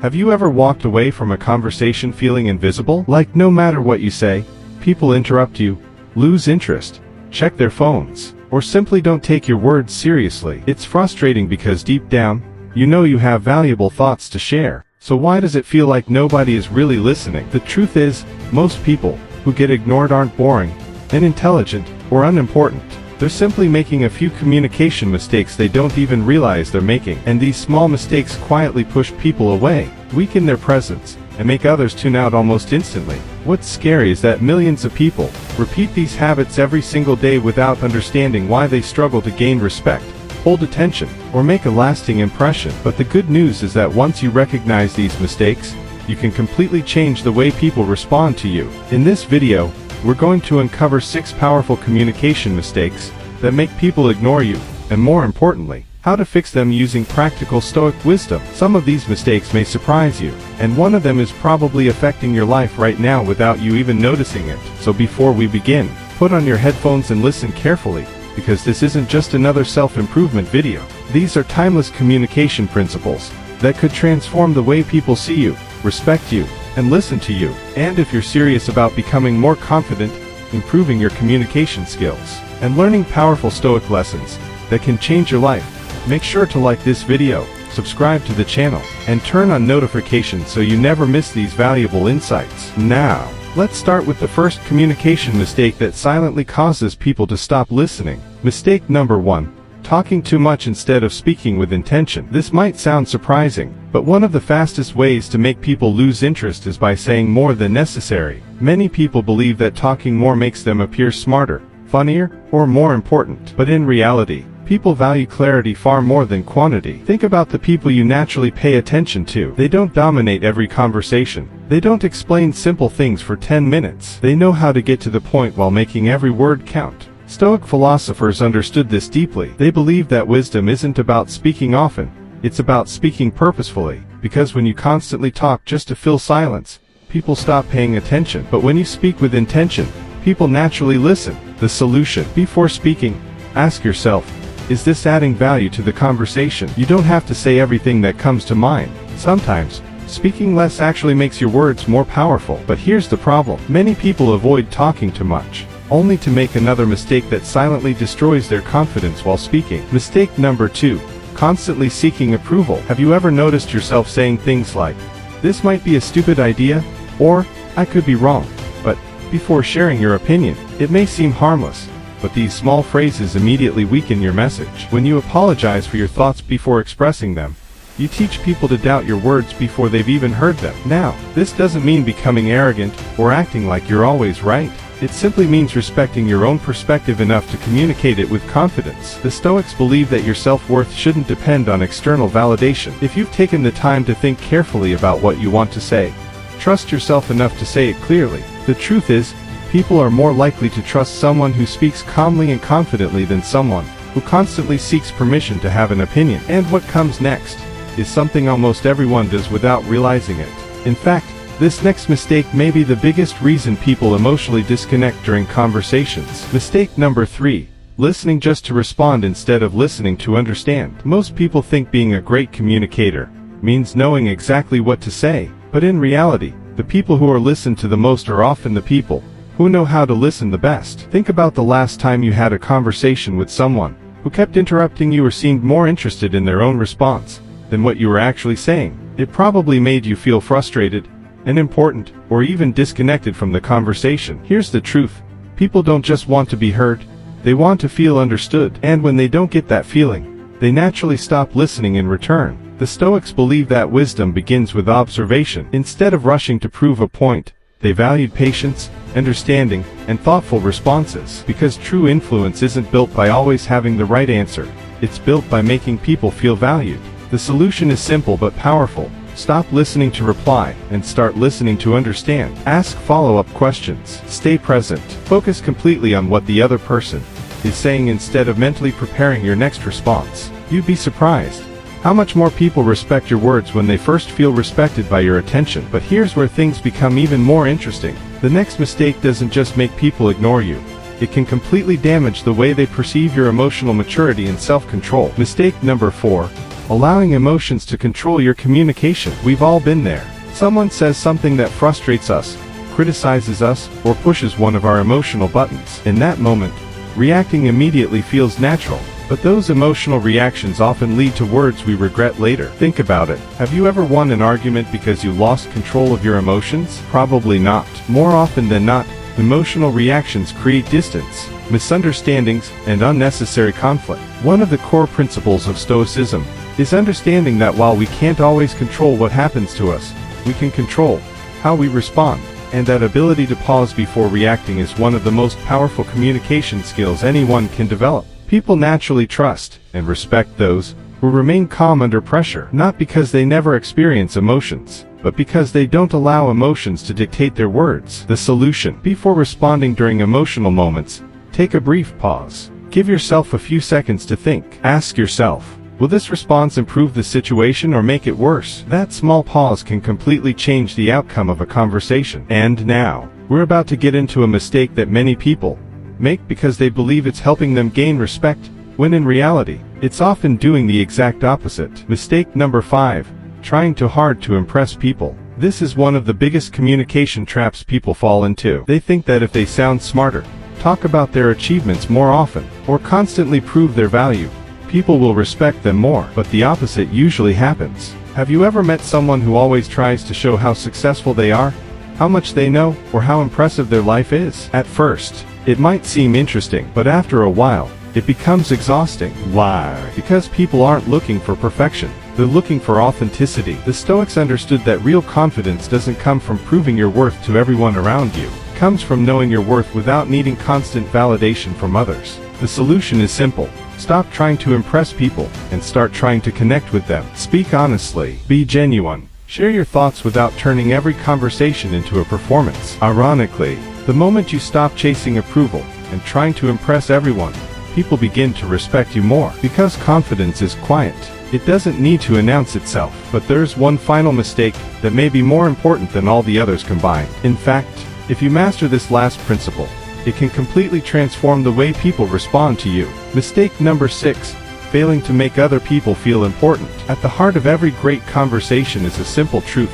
Have you ever walked away from a conversation feeling invisible? Like no matter what you say, people interrupt you, lose interest, check their phones, or simply don't take your words seriously. It's frustrating because deep down, you know you have valuable thoughts to share. So why does it feel like nobody is really listening? The truth is, most people who get ignored aren't boring, unintelligent, or unimportant. They're simply making a few communication mistakes they don't even realize they're making. And these small mistakes quietly push people away, weaken their presence, and make others tune out almost instantly. What's scary is that millions of people repeat these habits every single day without understanding why they struggle to gain respect, hold attention, or make a lasting impression. But the good news is that once you recognize these mistakes, you can completely change the way people respond to you. In this video, we're going to uncover 6 powerful communication mistakes that make people ignore you, and more importantly, how to fix them using practical Stoic wisdom. Some of these mistakes may surprise you, and one of them is probably affecting your life right now without you even noticing it. So before we begin, put on your headphones and listen carefully, because this isn't just another self-improvement video. These are timeless communication principles that could transform the way people see you, respect you, and listen to you. And if you're serious about becoming more confident, improving your communication skills, and learning powerful Stoic lessons that can change your life, make sure to like this video, subscribe to the channel, and turn on notifications so you never miss these valuable insights. Now, let's start with the first communication mistake that silently causes people to stop listening. Mistake number 1. Talking too much instead of speaking with intention. This might sound surprising, but one of the fastest ways to make people lose interest is by saying more than necessary. Many people believe that talking more makes them appear smarter, funnier, or more important. But in reality, people value clarity far more than quantity. Think about the people you naturally pay attention to. They don't dominate every conversation. They don't explain simple things for 10 minutes. They know how to get to the point while making every word count. Stoic philosophers understood this deeply. They believed that wisdom isn't about speaking often, it's about speaking purposefully. Because when you constantly talk just to fill silence, people stop paying attention. But when you speak with intention, people naturally listen. The solution: before speaking, ask yourself, is this adding value to the conversation? You don't have to say everything that comes to mind. Sometimes, speaking less actually makes your words more powerful. But here's the problem: many people avoid talking too much, only to make another mistake that silently destroys their confidence while speaking. Mistake number 2. Constantly seeking approval. Have you ever noticed yourself saying things like, "This might be a stupid idea," or "I could be wrong," but before sharing your opinion? It may seem harmless, but these small phrases immediately weaken your message. When you apologize for your thoughts before expressing them, you teach people to doubt your words before they've even heard them. Now, this doesn't mean becoming arrogant or acting like you're always right. It simply means respecting your own perspective enough to communicate it with confidence. The Stoics believe that your self-worth shouldn't depend on external validation. If you've taken the time to think carefully about what you want to say, trust yourself enough to say it clearly. The truth is, people are more likely to trust someone who speaks calmly and confidently than someone who constantly seeks permission to have an opinion. And what comes next is something almost everyone does without realizing it. In fact, this next mistake may be the biggest reason people emotionally disconnect during conversations. Mistake number 3. Listening just to respond instead of listening to understand. Most people think being a great communicator means knowing exactly what to say, but in reality, the people who are listened to the most are often the people who know how to listen the best. Think about the last time you had a conversation with someone who kept interrupting you or seemed more interested in their own response than what you were actually saying. It probably made you feel frustrated, unimportant, or even disconnected from the conversation. Here's the truth: people don't just want to be heard, they want to feel understood. And when they don't get that feeling, they naturally stop listening in return. The Stoics believe that wisdom begins with observation. Instead of rushing to prove a point, they valued patience, understanding, and thoughtful responses. Because true influence isn't built by always having the right answer, it's built by making people feel valued. The solution is simple but powerful. Stop listening to reply, and start listening to understand. Ask follow-up questions. Stay present. Focus completely on what the other person is saying instead of mentally preparing your next response. You'd be surprised how much more people respect your words when they first feel respected by your attention. But here's where things become even more interesting. The next mistake doesn't just make people ignore you. It can completely damage the way they perceive your emotional maturity and self-control. Mistake number 4. allowing emotions to control your communication. We've all been there. Someone says something that frustrates us, criticizes us, or pushes one of our emotional buttons. In that moment, reacting immediately feels natural, but those emotional reactions often lead to words we regret later. Think about it. Have you ever won an argument because you lost control of your emotions? Probably not. More often than not, emotional reactions create distance, misunderstandings, and unnecessary conflict. One of the core principles of Stoicism is understanding that while we can't always control what happens to us, we can control how we respond, and that ability to pause before reacting is one of the most powerful communication skills anyone can develop. People naturally trust and respect those who remain calm under pressure, not because they never experience emotions, but because they don't allow emotions to dictate their words. The solution: before responding during emotional moments, take a brief pause. Give yourself a few seconds to think. Ask yourself, will this response improve the situation or make it worse? That small pause can completely change the outcome of a conversation. And now, we're about to get into a mistake that many people make because they believe it's helping them gain respect, when in reality, it's often doing the exact opposite. Mistake number 5. Trying too hard to impress people. This is one of the biggest communication traps people fall into. They think that if they sound smarter, talk about their achievements more often, or constantly prove their value, people will respect them more. But the opposite usually happens. Have you ever met someone who always tries to show how successful they are, how much they know, or how impressive their life is? At first, it might seem interesting, but after a while, it becomes exhausting. Why? Because people aren't looking for perfection. They're looking for authenticity. The Stoics understood that real confidence doesn't come from proving your worth to everyone around you. It comes from knowing your worth without needing constant validation from others. The solution is simple. Stop trying to impress people and start trying to connect with them. Speak honestly. Be genuine. Share your thoughts without turning every conversation into a performance. Ironically, the moment you stop chasing approval and trying to impress everyone, people begin to respect you more. Because confidence is quiet, it doesn't need to announce itself. But there's one final mistake that may be more important than all the others combined. In fact, if you master this last principle, it can completely transform the way people respond to you. Mistake number 6. Failing to make other people feel important. At the heart of every great conversation is a simple truth.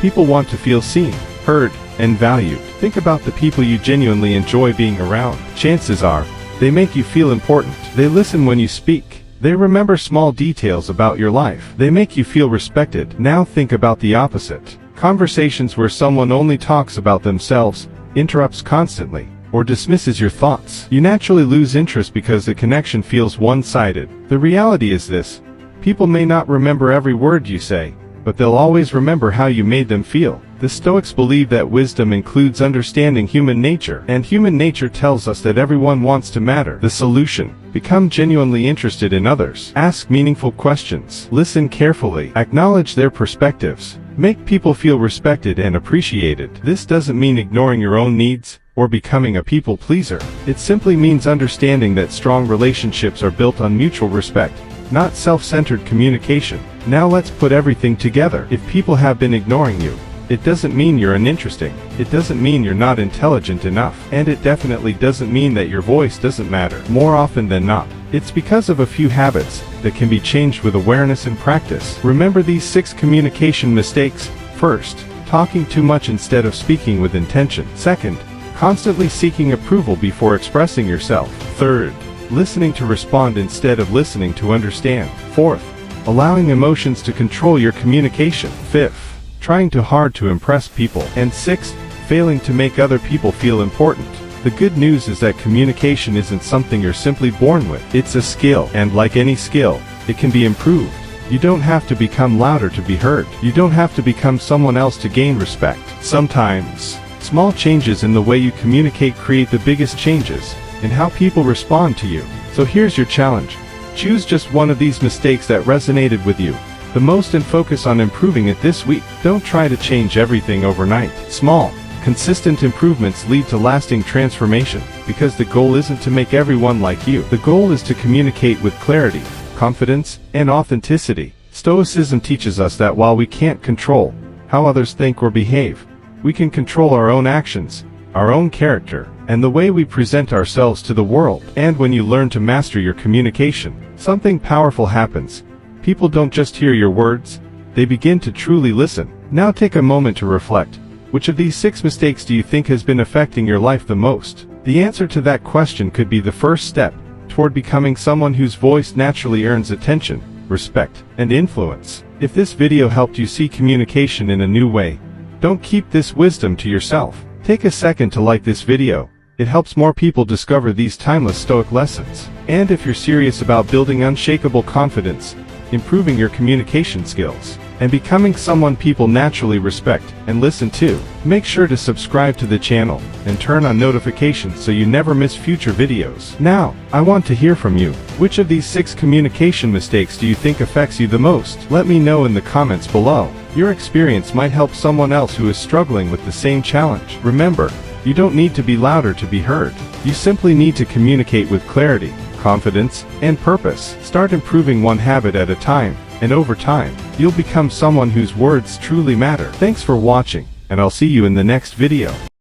People want to feel seen, heard, and valued. Think about the people you genuinely enjoy being around. Chances are, they make you feel important. They listen when you speak. They remember small details about your life. They make you feel respected. Now think about the opposite. Conversations where someone only talks about themselves, interrupts constantly, or dismisses your thoughts. You naturally lose interest because the connection feels one-sided. The reality is this: people may not remember every word you say, but they'll always remember how you made them feel. The Stoics believe that wisdom includes understanding human nature, and human nature tells us that everyone wants to matter. The solution: become genuinely interested in others. Ask meaningful questions. Listen carefully. Acknowledge their perspectives. Make people feel respected and appreciated. This doesn't mean ignoring your own needs or becoming a people pleaser. It simply means understanding that strong relationships are built on mutual respect, not self-centered communication. Now let's put everything together. If people have been ignoring you, it doesn't mean you're uninteresting. It doesn't mean you're not intelligent enough. And it definitely doesn't mean that your voice doesn't matter. More often than not, it's because of a few habits that can be changed with awareness and practice. Remember these 6 communication mistakes. First, talking too much instead of speaking with intention. Second, constantly seeking approval before expressing yourself. Third, listening to respond instead of listening to understand. Fourth, allowing emotions to control your communication. Fifth, trying too hard to impress people. And sixth, failing to make other people feel important. The good news is that communication isn't something you're simply born with. It's a skill, and like any skill, it can be improved. You don't have to become louder to be heard. You don't have to become someone else to gain respect. Sometimes, small changes in the way you communicate create the biggest changes in how people respond to you. So here's your challenge. Choose just one of these mistakes that resonated with you the most and focus on improving it this week. Don't try to change everything overnight. Small, consistent improvements lead to lasting transformation, because the goal isn't to make everyone like you. The goal is to communicate with clarity, confidence, and authenticity. Stoicism teaches us that while we can't control how others think or behave, we can control our own actions, our own character, and the way we present ourselves to the world. And when you learn to master your communication, something powerful happens. People don't just hear your words, they begin to truly listen. Now take a moment to reflect. Which of these 6 mistakes do you think has been affecting your life the most? The answer to that question could be the first step toward becoming someone whose voice naturally earns attention, respect, and influence. If this video helped you see communication in a new way, don't keep this wisdom to yourself. Take a second to like this video. It helps more people discover these timeless Stoic lessons. And if you're serious about building unshakable confidence, improving your communication skills, and becoming someone people naturally respect and listen to, make sure to subscribe to the channel and turn on notifications so you never miss future videos. Now, I want to hear from you. Which of these 6 communication mistakes do you think affects you the most? Let me know in the comments below. Your experience might help someone else who is struggling with the same challenge. Remember, you don't need to be louder to be heard. You simply need to communicate with clarity, confidence, and purpose. Start improving one habit at a time, and over time, you'll become someone whose words truly matter. Thanks for watching, and I'll see you in the next video.